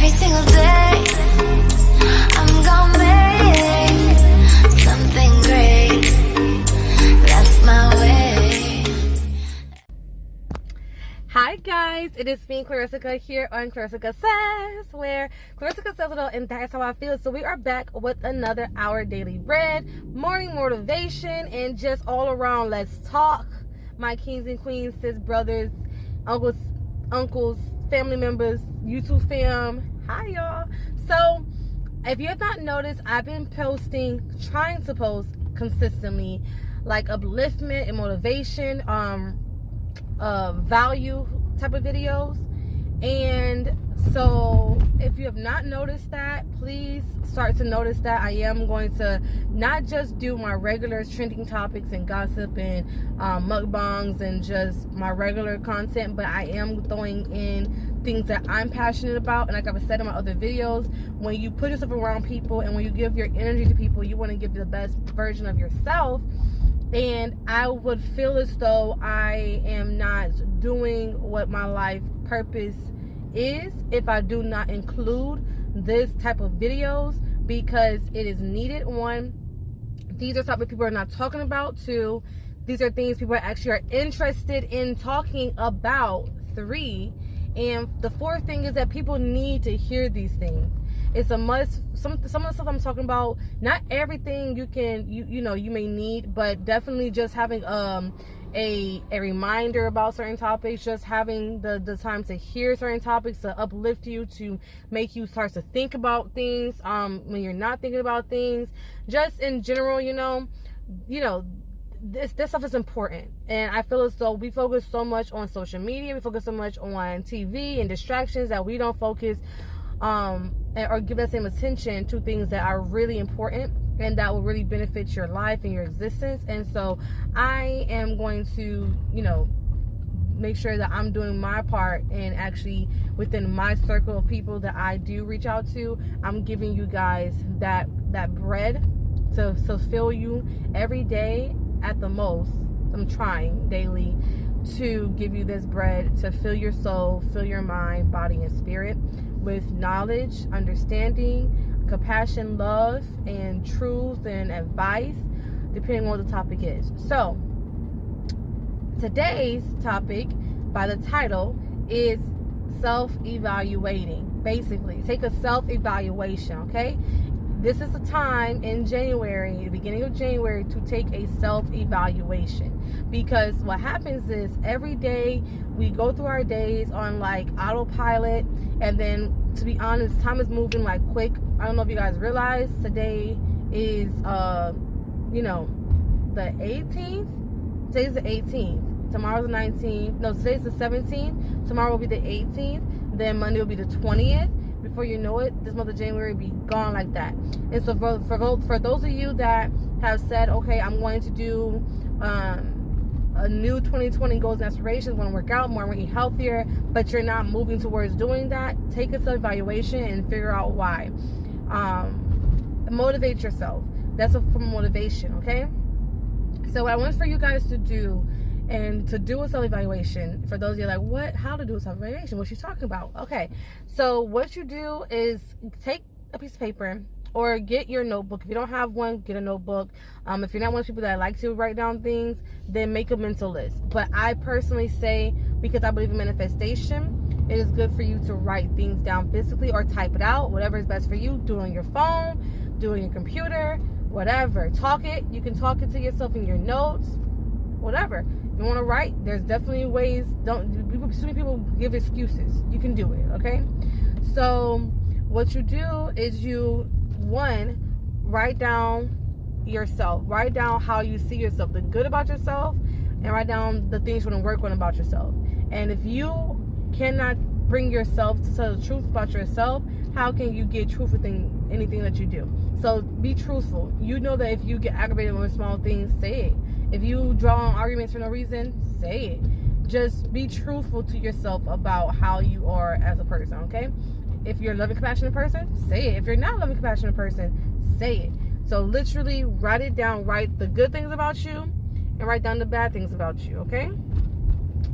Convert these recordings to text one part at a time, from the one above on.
every single day. I'm gonna make something great. That's my way. Hi guys, it is me, Clarissa here on Clarissa Says, where Clarissa says it all and that's how I feel. So we are back with another Our Daily Bread, morning motivation, and just all around let's talk. My kings and queens, sis, brothers, uncles, family members, YouTube fam. Hi y'all. So if you have not noticed, I've been trying to post consistently, like upliftment and motivation, value type of videos. And so if you have not noticed that, please start to notice that. I am going to not just do my regular trending topics and gossip and mukbangs and just my regular content, but I am throwing in things that I'm passionate about. And like I've said in my other videos, when you put yourself around people and when you give your energy to people, you want to give the best version of yourself. And I would feel as though I am not doing what my life purpose is if I do not include this type of videos, because it is needed. One, these are topics people are not talking about. Two, these are things people actually are interested in talking about. Three, and the fourth thing is that people need to hear these things. It's a must. Some of the stuff I'm talking about, not everything you may need, but definitely just having a reminder about certain topics, just having the time to hear certain topics to uplift you, to make you start to think about things when you're not thinking about things. Just in general, this stuff is important. And I feel as though we focus so much on social media, we focus so much on TV and distractions, that we don't focus or give that same attention to things that are really important and that will really benefit your life and your existence. And so I am going to, make sure that I'm doing my part, and actually within my circle of people that I do reach out to, I'm giving you guys that bread to fulfill you every day at the most. I'm trying daily to give you this bread to fill your soul, fill your mind, body, and spirit with knowledge, understanding, compassion, love, and truth and advice, depending on what the topic is. So today's topic, by the title, is self-evaluating. Basically, take a self-evaluation, okay? This is the time in January, the beginning of January, to take a self-evaluation, because what happens is every day we go through our days on like autopilot, and then, to be honest, time is moving like quick. I don't know if you guys realize today is the 18th. Today's the 18th. Tomorrow's the 19th. No, today's the 17th. Tomorrow will be the 18th. Then Monday will be the 20th. Before you know it, this month of January will be gone like that. And so for those of you that have said, okay, I'm going to do a new 2020 goals and aspirations, want to work out more, want to eat healthier, but you're not moving towards doing that, take a self-evaluation and figure out why. Motivate yourself. That's a form of motivation, okay? So what I want for you guys to do, and to do a self-evaluation, for those of you like, what? How to do a self-evaluation? What you talking about? Okay, so what you do is take a piece of paper or get your notebook. If you don't have one, get a notebook. If you're not one of the people that like to write down things, then make a mental list. But I personally say, because I believe in manifestation, it is good for you to write things down physically or type it out, whatever is best for you. Do it on your phone, do it on your computer, whatever. Talk it. You can talk it to yourself in your notes, whatever. If you want to write, there's definitely ways. So many people give excuses. You can do it, okay? So what you do is write down yourself. Write down how you see yourself, the good about yourself, and write down the things you want to work on about yourself. And if you cannot bring yourself to tell the truth about yourself, how can you get truth within anything that you do? So be truthful. You know that if you get aggravated on small things, say it. If you draw on arguments for no reason, say it. Just be truthful to yourself about how you are as a person, okay? If you're a loving, compassionate person, say it. If you're not a loving, compassionate person, say it. So literally write it down. Write the good things about you and write down the bad things about you, okay?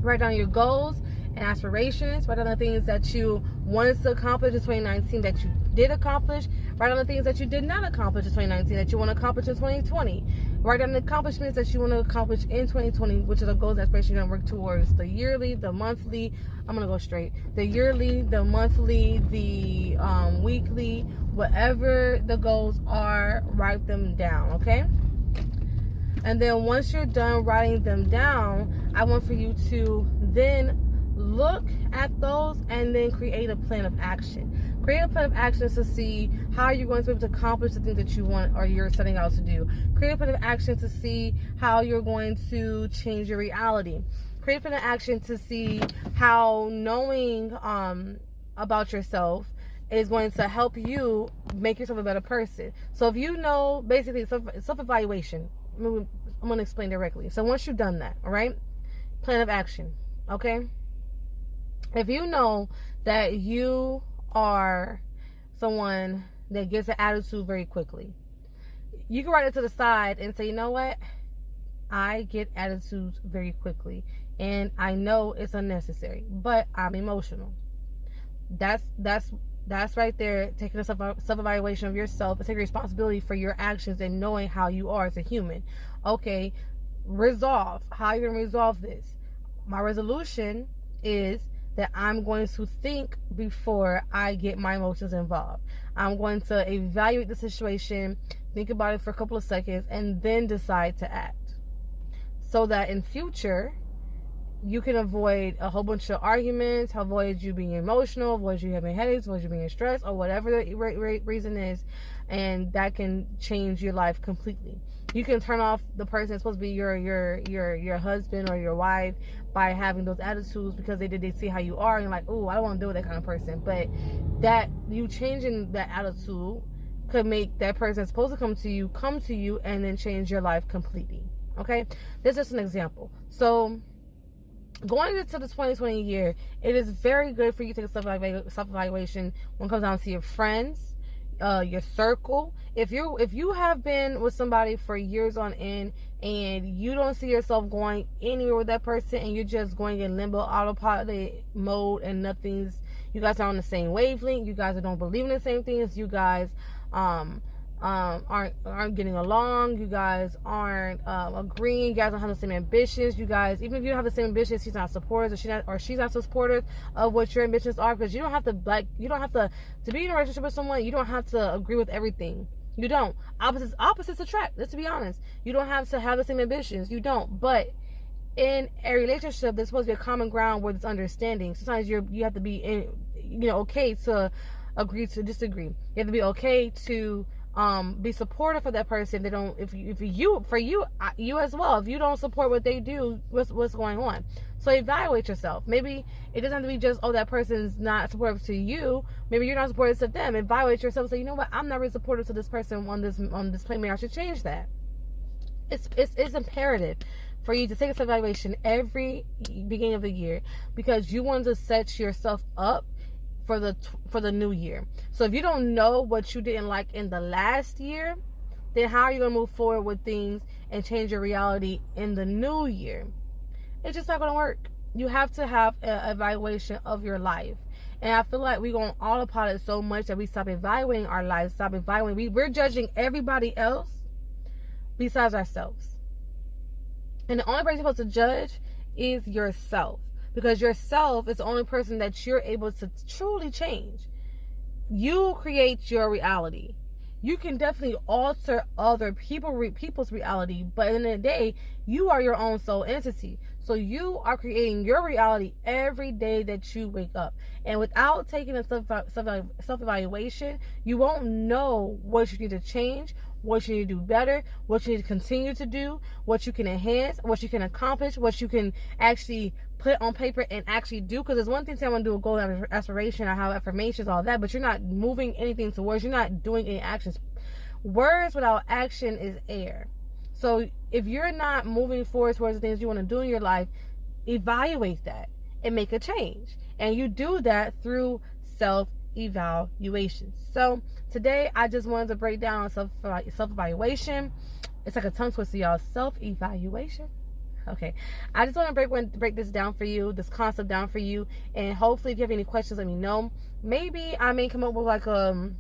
Write down your goals and aspirations. Write down the things that you wanted to accomplish in 2019 that you did accomplish. Write down the things that you did not accomplish in 2019 that you want to accomplish in 2020. Write down the accomplishments that you want to accomplish in 2020, which are the goals and aspirations you're going to work towards. The yearly, the monthly, I'm going to go straight. The yearly, the monthly, the weekly, whatever the goals are, write them down, okay? And then once you're done writing them down, I want for you to then look at those and then create a plan of action. Create a plan of action to see how you're going to be able to accomplish the things that you want or you're setting out to do. Create a plan of action to see how you're going to change your reality. Create a plan of action to see how knowing about yourself is going to help you make yourself a better person. So if you know, basically self-evaluation, I'm going to explain directly. So once you've done that, all right, plan of action, okay? If you know that you are someone that gets an attitude very quickly, you can write it to the side and say, you know what? I get attitudes very quickly, and I know it's unnecessary, but I'm emotional. That's right there, taking a self-evaluation of yourself and taking responsibility for your actions and knowing how you are as a human. Okay, resolve. How you're going to resolve this? My resolution is that I'm going to think before I get my emotions involved. I'm going to evaluate the situation, think about it for a couple of seconds, and then decide to act. So that in future, you can avoid a whole bunch of arguments, avoid you being emotional, avoid you having headaches, avoid you being stressed, or whatever the reason is, and that can change your life completely. You can turn off the person that's supposed to be your husband or your wife by having those attitudes because they see how you are and you're like, oh, I don't want to deal with that kind of person. But that you changing that attitude could make that person that's supposed to come to you and then change your life completely. Okay, this is just an example. So going into the 2020 year, it is very good for you to take a self-evaluation when it comes down to your friends, your circle. If you have been with somebody for years on end and you don't see yourself going anywhere with that person and you're just going in limbo, autopilot mode, and you guys are on the same wavelength, you guys don't believe in the same things, you guys aren't getting along, you guys aren't agreeing, you guys don't have the same ambitions, you guys, even if you don't have the same ambitions, she's not supportive, or she's not supportive of what your ambitions are, because you don't have to be in a relationship with someone, you don't have to agree with everything. You don't. Opposites attract. Let's be honest. You don't have to have the same ambitions. You don't. But in a relationship, there's supposed to be a common ground where there's understanding. Sometimes you have to be okay to agree to disagree. You have to be okay to be supportive for that person. They don't, you as well, if you don't support what they do, what's going on. So evaluate yourself. Maybe it doesn't have to be just, oh, that person's not supportive to you, maybe you're not supportive to them. Evaluate yourself. Say, you know what, I'm not really supportive to this person on this plane. Maybe I should change that. It's imperative for you to take a self-evaluation every beginning of the year, because you want to set yourself up for the new year. So if you don't know what you didn't like in the last year, then how are you going to move forward with things and change your reality in the new year? It's just not going to work. You have to have an evaluation of your life. And I feel like we're going to autopilot so much that we stop evaluating our lives, we're judging everybody else besides ourselves. And the only person you're supposed to judge is yourself. Because yourself is the only person that you're able to truly change. You create your reality. You can definitely alter other people's reality, but at the end of the day, you are your own soul entity. So you are creating your reality every day that you wake up. And without taking a self-evaluation, you won't know what you need to change, what you need to do better, what you need to continue to do, what you can enhance, what you can accomplish, what you can actually put on paper and actually do. Because there's one thing saying I want to do a goal aspiration or have affirmations, all that, but you're not moving anything towards, you're not doing any actions. Words without action is air. So if you're not moving forward towards the things you want to do in your life, evaluate that and make a change. And you do that through self-evaluation. So today I just wanted to break down self-evaluation. It's like a tongue twister, y'all. Self-evaluation. Okay, I just want to break this down for you, this concept down for you, and hopefully if you have any questions, let me know. Maybe I may come up with like a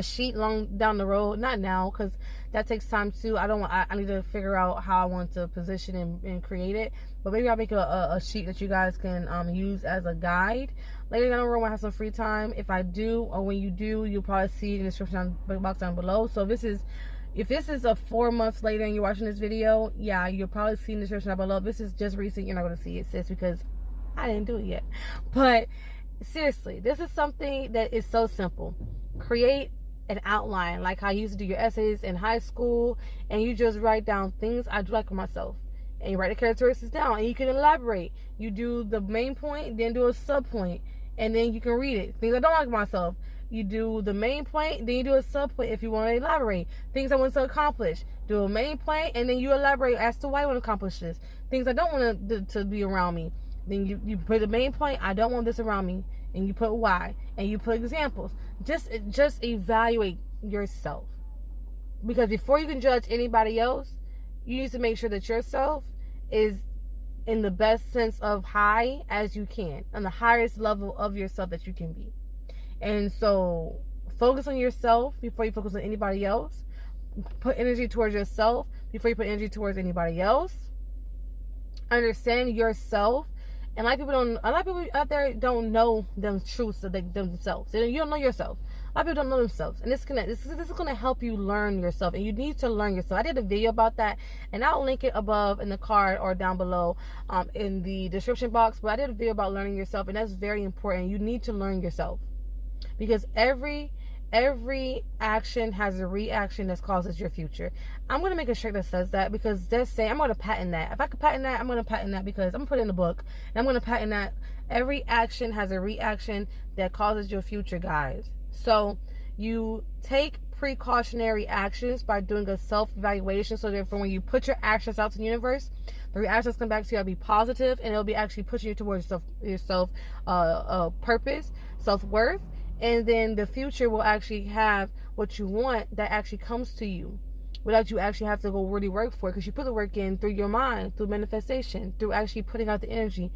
sheet long down the road, not now because that takes time too. I need to figure out how I want to position and create it, but maybe I'll make a sheet that you guys can use as a guide later down the road when I have some free time. If I do, or when you do, you'll probably see it in the description box down below. So if this is a 4 months later and you're watching this video, yeah, you'll probably see in the description down below. If this is just recent, you're not going to see it, sis, because I didn't do it yet. But seriously, this is something that is so simple. Create an outline, like how you used to do your essays in high school, and you just write down things I do like for myself. And you write the characteristics down, and you can elaborate. You do the main point, then do a sub point, and then you can read it. Things I don't like myself. You do the main point, then you do a sub point if you want to elaborate. Things I want to accomplish. Do a main point, and then you elaborate as to why you want to accomplish this. Things I don't want to be around me. Then you put the main point, I don't want this around me. And you put why. And you put examples. Just evaluate yourself. Because before you can judge anybody else, you need to make sure that yourself is in the best sense of high as you can. On the highest level of yourself that you can be. And so focus on yourself before you focus on anybody else. Put energy towards yourself before you put energy towards anybody else. Understand yourself. And a lot of people out there don't know them truths of themselves. You don't know yourself. A lot of people don't know themselves. And this is gonna help you learn yourself. And you need to learn yourself. I did a video about that, and I'll link it above in the card or down below in the description box. But I did a video about learning yourself, and that's very important. You need to learn yourself. Because every action has a reaction that causes your future. I'm going to make a shirt that says that, because they're saying, I'm going to patent that. If I could patent that, I'm going to patent that, because I'm going to put it in the book. And I'm going to patent that every action has a reaction that causes your future, guys. So you take precautionary actions by doing a self-evaluation, so therefore when you put your actions out to the universe, the reactions come back to you will be positive, and it'll be actually pushing you towards yourself purpose, self-worth. And then the future will actually have what you want that actually comes to you without you actually have to go really work for it, because you put the work in through your mind, through manifestation, through actually putting out the energy.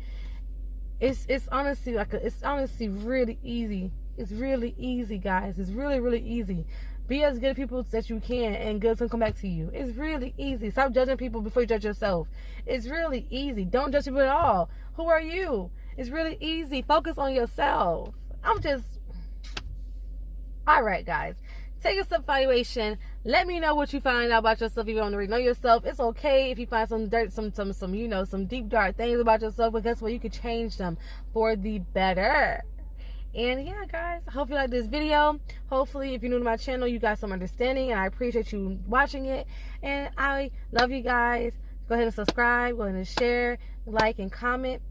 It's honestly it's honestly really easy. It's really easy, guys. It's really, really easy. Be as good people as you can, and good's gonna come back to you. It's really easy. Stop judging people before you judge yourself. It's really easy. Don't judge people at all. Who are you? It's really easy. Focus on yourself. Alright, guys, take a self-evaluation. Let me know what you find out about yourself. If you don't already know yourself, it's okay if you find some dirt, some deep dark things about yourself, but guess what? You can change them for the better. And yeah, guys, I hope you like this video. Hopefully, if you're new to my channel, you got some understanding, and I appreciate you watching it. And I love you guys. Go ahead and subscribe, go ahead and share, like, and comment.